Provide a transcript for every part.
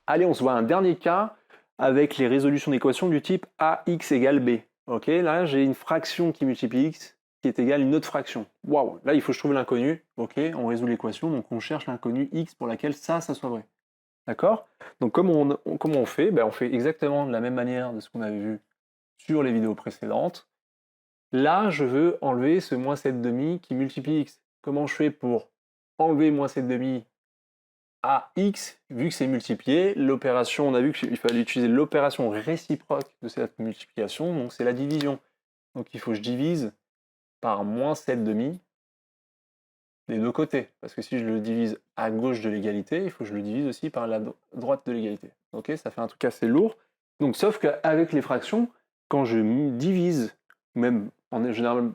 Allez, on se voit un dernier cas avec les résolutions d'équations du type ax égale b. Ok, là j'ai une fraction qui multiplie x qui est égale à une autre fraction. Waouh, là il faut que je trouve l'inconnu. Ok, on résout l'équation, donc on cherche l'inconnu x pour laquelle ça soit vrai. D'accord? Donc comment on fait? Ben, on fait exactement de la même manière de ce qu'on avait vu sur les vidéos précédentes. Là, je veux enlever ce moins 7,5 qui multiplie x. Comment je fais pour enlever moins 7,5 à x, vu que c'est multiplié? L'opération, on a vu qu'il fallait utiliser l'opération réciproque de cette multiplication, donc c'est la division. Donc il faut que je divise par moins 7,5 des deux côtés. Parce que si je le divise à gauche de l'égalité, il faut que je le divise aussi par la droite de l'égalité. Ok, ça fait un truc assez lourd. Donc sauf qu'avec les fractions, quand je divise, même en général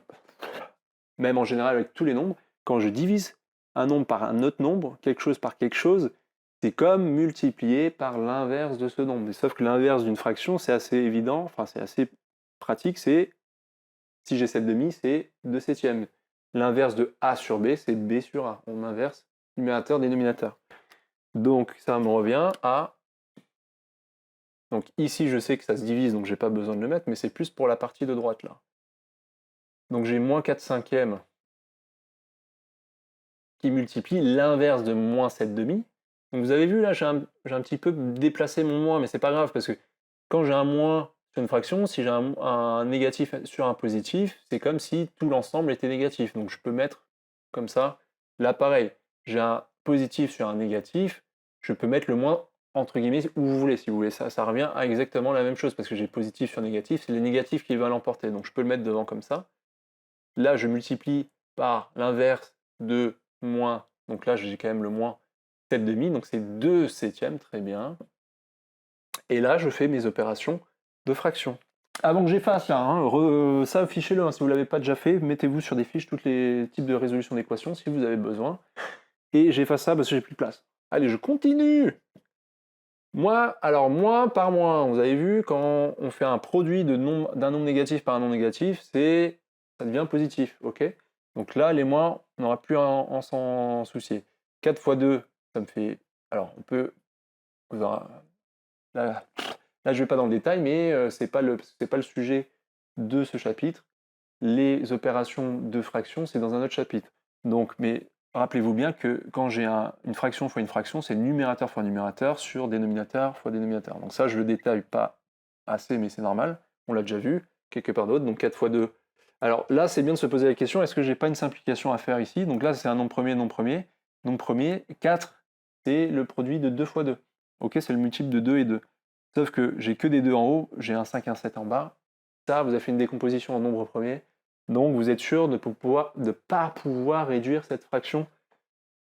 avec tous les nombres, quand je divise un nombre par un autre nombre, quelque chose par quelque chose, c'est comme multiplier par l'inverse de ce nombre. Mais sauf que l'inverse d'une fraction, c'est assez évident, enfin c'est assez pratique, c'est si j'ai 7,5, c'est 2 septièmes. L'inverse de A sur B, c'est B sur A. On inverse numérateur, dénominateur. Donc ça me revient à... Donc ici, je sais que ça se divise, donc j'ai pas besoin de le mettre, mais c'est plus pour la partie de droite, là. Donc j'ai moins 4 cinquièmes qui multiplie l'inverse de moins 7,5. Donc vous avez vu, là, j'ai un petit peu déplacé mon moins, mais c'est pas grave, parce que quand j'ai un moins sur une fraction, si j'ai un négatif sur un positif, c'est comme si tout l'ensemble était négatif. Donc je peux mettre comme ça. Là, pareil, j'ai un positif sur un négatif, je peux mettre le moins entre guillemets où vous voulez, si vous voulez. Ça revient à exactement la même chose, parce que j'ai positif sur négatif, c'est les négatifs qui vont l'emporter. Donc je peux le mettre devant comme ça. Là, je multiplie par l'inverse de moins, donc là j'ai quand même le moins 7,5, donc c'est 2 septièmes, très bien. Et là, je fais mes opérations de fraction. Avant que j'efface là, ça affichez-le, hein, si vous ne l'avez pas déjà fait, mettez-vous sur des fiches tous les types de résolution d'équations si vous avez besoin. Et j'efface ça parce que j'ai plus de place. Allez, je continue. Moins par moins, vous avez vu, quand on fait un produit d'un nombre négatif par un nombre négatif, ça devient positif, ok? Donc là, les moins, on n'aura plus à s'en soucier. 4 fois 2, ça me fait... Alors, on peut... Là, je ne vais pas dans le détail, mais c'est pas le sujet de ce chapitre. Les opérations de fraction, c'est dans un autre chapitre. Donc, mais rappelez-vous bien que quand j'ai une fraction fois une fraction, c'est numérateur fois numérateur sur dénominateur fois dénominateur. Donc ça, je le détaille pas assez, mais c'est normal. On l'a déjà vu, quelque part d'autre. Donc 4 fois 2. Alors là, c'est bien de se poser la question, est-ce que j'ai pas une simplification à faire ici? Donc là, c'est un nombre premier, nombre premier. Nombre premier, 4, c'est le produit de 2 fois 2. Ok, c'est le multiple de 2 et 2. Sauf que j'ai que des 2 en haut, j'ai un 5 et un 7 en bas. Ça, vous avez fait une décomposition en nombre premier. Donc vous êtes sûr de ne pas pouvoir réduire cette fraction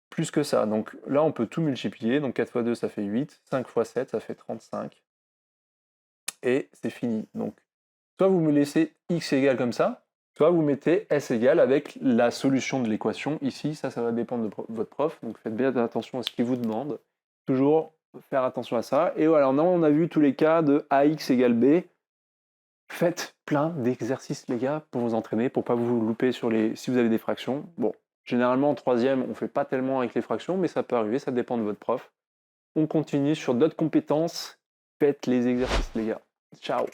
plus que ça. Donc là, on peut tout multiplier. Donc 4 fois 2, ça fait 8. 5 fois 7, ça fait 35. Et c'est fini. Donc soit vous me laissez x égale comme ça, soit vous mettez s égale avec la solution de l'équation. Ici, ça va dépendre de votre prof. Donc faites bien attention à ce qu'il vous demande. Toujours faire attention à ça. Et voilà, on a vu tous les cas de ax égale b. Faites plein d'exercices, les gars, pour vous entraîner, pour pas vous louper si vous avez des fractions. Bon, généralement en troisième, on fait pas tellement avec les fractions, mais ça peut arriver, ça dépend de votre prof. On continue sur d'autres compétences. Faites les exercices, les gars. Ciao!